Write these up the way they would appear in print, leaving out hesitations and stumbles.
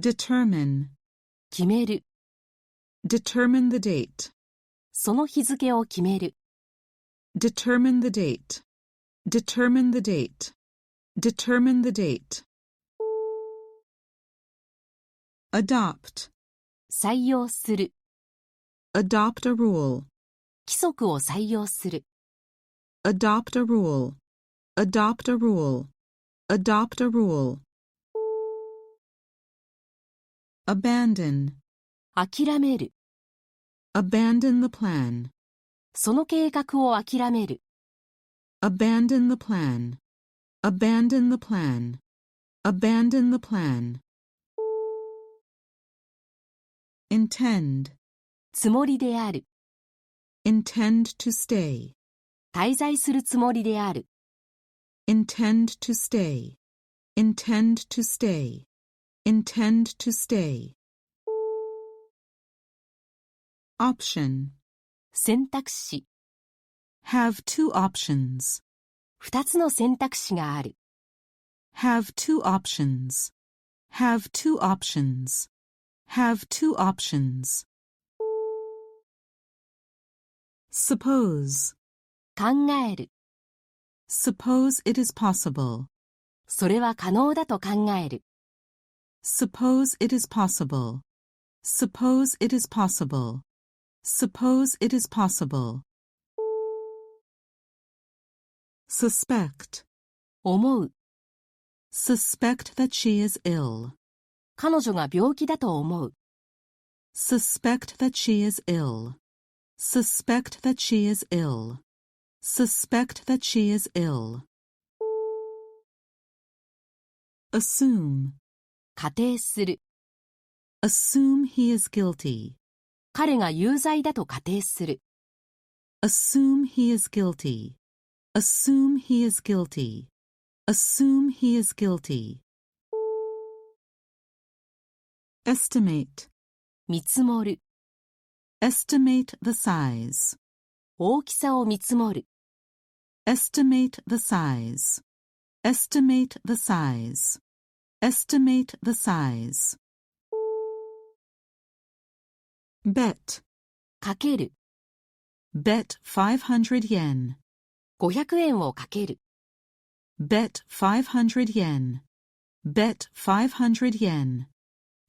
determine, 決める、 determine the date, その日付を決める、 determine the date, determine the date, determine the date. Adopt, 採用する、 adopt a rule, 規則を採用する、 adopt a rule, adopt a rule, adopt a rule. Abandon, 諦める、 abandon the plan, その計画を諦める、 abandon the plan, abandon the plan, abandon the plan. Intend, つもりである、 intend to stay, 滞在するつもりである、 intend to stay, intend to stay, intend to stay. Option, 選択肢、 have two options, 2つの選択肢がある、 have two options, have two options, have two options. Suppose, 考える、 suppose it is possible, それは可能だと考える、 suppose it is possible, suppose it is possible, suppose it is possible. Suspect, 思う、 suspect that she is ill, 彼女が病気だと思う、 suspect that she is ill, suspect that she is ill, suspect that she is ill. Assume, 仮定する、 assume he is guilty, 彼が有罪だと仮定する、 assume he is guilty, assume he is guilty, assume he is guilty. Estimate, 見積もる、 estimate the size, 大きさを見積もる、 estimate the size, estimate the size, estimate the size. Bet, かける、 bet 500 yen, 500円をかける、 bet 500 yen, bet 500 yen,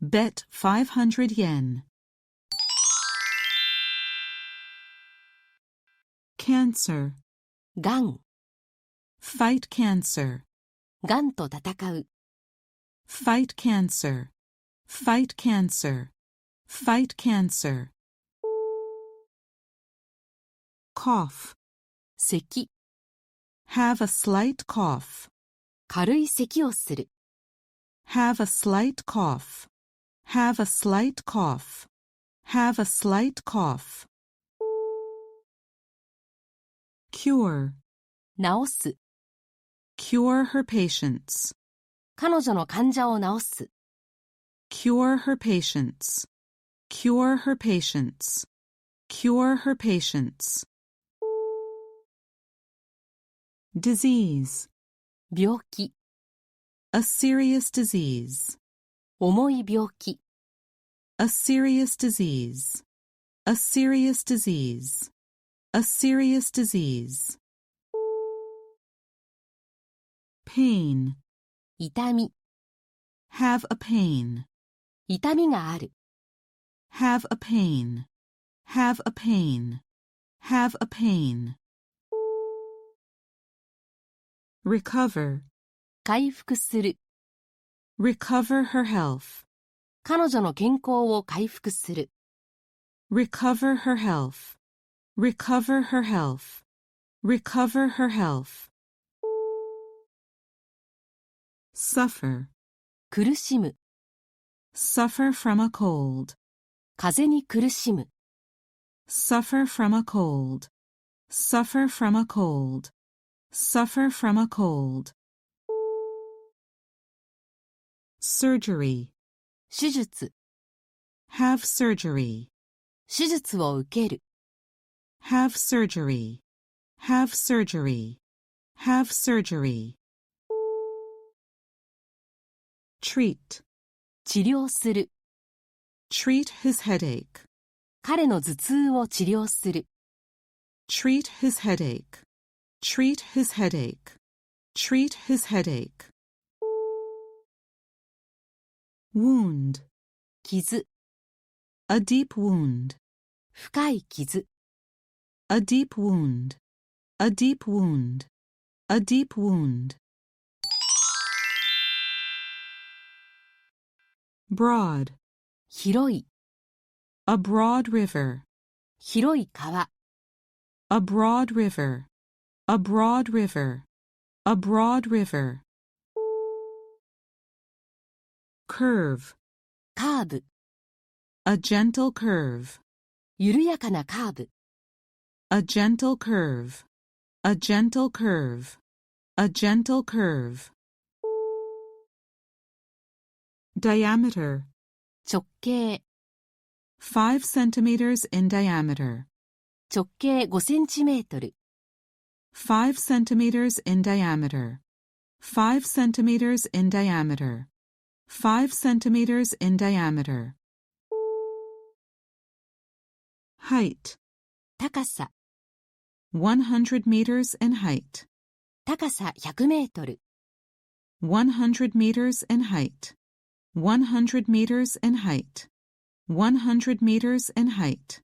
bet 500 yen. Cancer, がん、 fight cancer, がんと戦う、 fight cancer, fight cancer, fight cancer. Cough, 咳、 have a slight cough, 軽い咳をする、 have a slight cough, have a slight cough, have a slight cough. Cure, 治す、 cure her patients, 彼女の患者を治す、 cure her patients, cure her patients, cure her patients. Disease, 病気、 a serious disease, 重い病気、 a serious disease, a serious disease, a serious disease. Pain, 痛み、 have a pain, 痛みがある、 have a pain, have a pain, have a pain. Recover, 回復する、 recover her health, 彼女の健康を回復する、 recover her health, recover her health, recover her health. Suffer, 苦しむ、 suffer from a cold, 風邪に苦しむ、 suffer from a cold, suffer from a cold, suffer from a cold. Surgery, 手術、 have surgery, 手術を受ける、 have surgery, have surgery, have surgery. Treat, 治療する。 treat his headache, 彼の頭痛を治療する。 treat his headache, treat his headache, treat his headache. Wound, 傷、 a deep wound, 深い傷。 a deep wound, a deep wound, a deep wound. Broad, 広い、 a broad river, 広い川。 a broad river, a broad river, a broad river. Curve, カーブ、 a gentle curve, 緩やかなカーブ。 a gentle curve, a gentle curve, a gentle curve. Diameter, 直径、 5 centimeters in diameter, 直径5センチメートル。 5 centimeters in diameter, 5 centimeters in diameter, 5 centimeters in diameter. Height, 高さ、 100 meters in height, 高さ100メートル。 100 meters in height, 100 meters in height, 100 meters in height.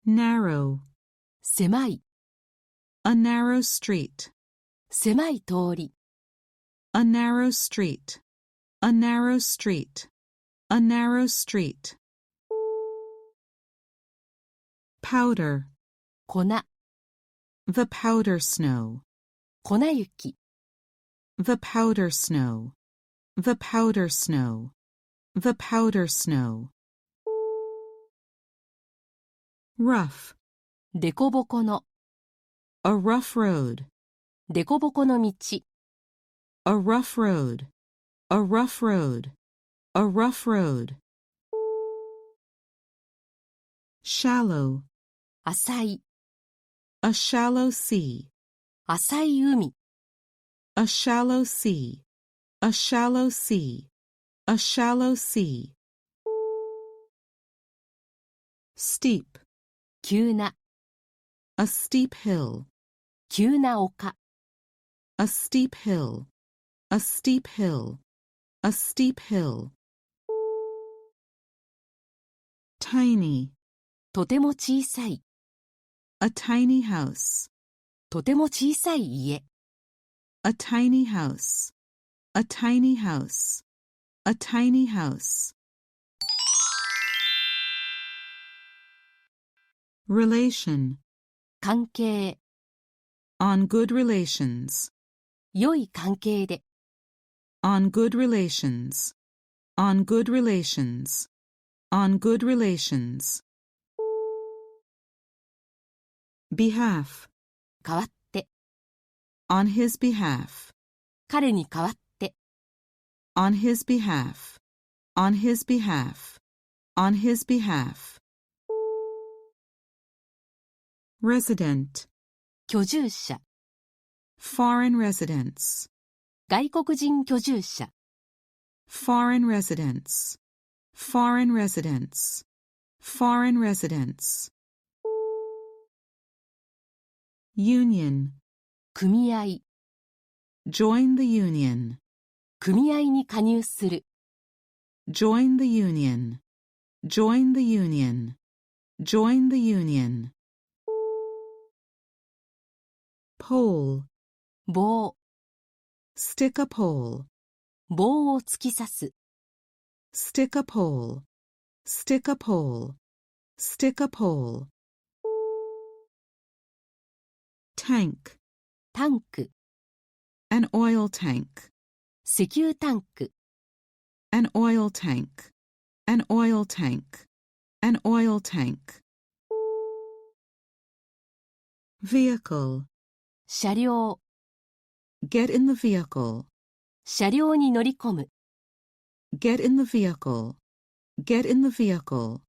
Narrow, 狭い、 a narrow street, 狭い通り。 a narrow street, a narrow street, a narrow street. Powder, 粉、 the powder snow, 粉雪。 the powder snow, the powder snow, the powder snow. Rough, でこぼこの、 a rough road, でこぼこの道。 a rough road, a rough road, a rough road. Shallow, 浅い、 a shallow sea, 浅い海。 a shallow sea, a shallow sea, a shallow sea. Steep, 急な、 a steep hill, 急な丘。 a steep hill, a steep hill, a steep hill. Tiny, とても小さい、 a tiny house, とても小さい家。 a tiny house, a tiny house, a tiny house. Relation, 関係、 on good relations, 良い関係で。 on good relations, on good relations, on good relations. Behalf, 代わって、 on his behalf, 彼に代わって。 on his behalf, on his behalf, on his behalf. Resident, 居住者、 foreign residents, 外国人居住者。 foreign residents, foreign residents, foreign residents. Union, 組合、 join the union, 組合に加入する。 join the union, join the union, join the union. Pole, 棒、 stick a pole, 棒を突き刺す。 stick a pole, stick a pole, stick a pole. Tank, タンク、 an oil tank, 石油タンク。 an oil tank, an oil tank, an oil tank. Vehicle, 車両、 get in the vehicle, 車両に乗り込む。 get in the vehicle, get in the vehicle,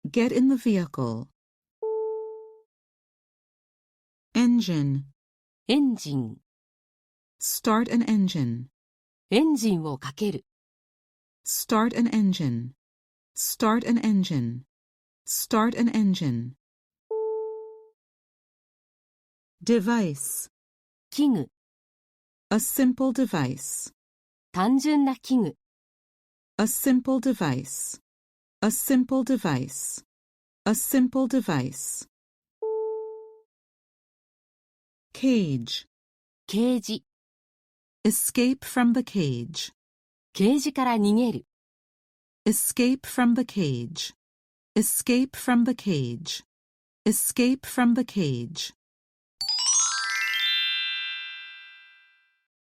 get in the vehicle. Engine, エンジン、 start an engine, エンジンをかける。Start an engine. Start an engine. Start an engine. Device. 器具、 A simple device. 単純な器具。A simple device. A simple device. A simple device. Cage. ケージ、 Escape from the cage. ケージから逃げる。Escape from the cage. Escape from the cage. Escape from the cage.